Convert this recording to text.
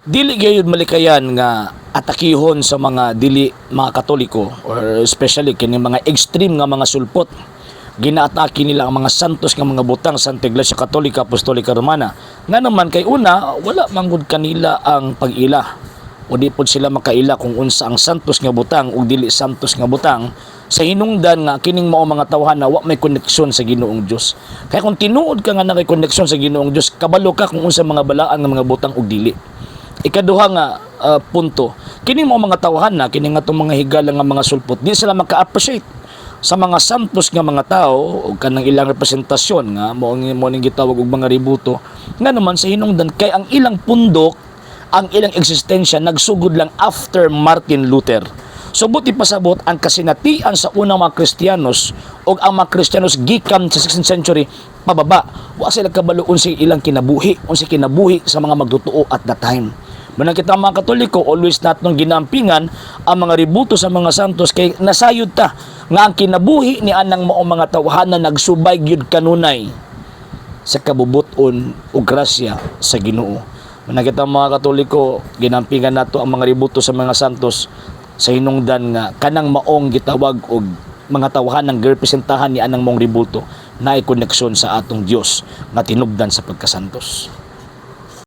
Dili gyud malikayan nga atakihon sa mga dili mga Katoliko, or especially kini mga extreme nga mga sulpot. Ginaatake nila ang mga santos nga mga butang sa Iglesia Katolika Apostolika Romana. Nga naman kay una, wala manggod kanila ang pag-ila. O di pod sila makaila kung unsa ang santos nga butang o dili santos nga butang, sa hinungdan nga kining mao mga tawhana wa may koneksyon sa Ginoong Dios. Kaya kung tinuod ka nga na kay koneksyon sa Ginoong Dios, kabalo ka kung unsa mga balaan nga mga butang og dili. Ikaduha nga punto, kining mga tawhana, kining nga mga higala nga mga sulpot, di sila maka-appreciate sa mga santos nga mga tao o kanang ilang representasyon nga mo ning gitawag og mga ributo, nga naman sa hinungdan kay ang ilang pundok, ang ilang eksistensya nagsugod lang after Martin Luther. So buti pasabot ang kasinatian sa unang mga Kristiyanos o ang mga Kristiyanos gikan sa 16th century pababa, wa sila kabalo unsay ilang kinabuhi, unsay kinabuhi sa mga magtutuo at that time. Manang kita mga Katoliko, always natong ginampingan ang mga ributo sa mga santos kay nasayod ta nga ang kinabuhi ni anang mao mga tawhana nagsubay gyud kanunay sa kabubuton ug grasya sa Ginoo. Manang kita mga Katoliko, ginampingan nato ang mga ributo sa mga santos sa hinungdan nga kanang maong gitawag og mga tawhanang girepresentahan ni anang mong ributo na koneksyon sa atong Dios nga tinubdan sa pagkasantos.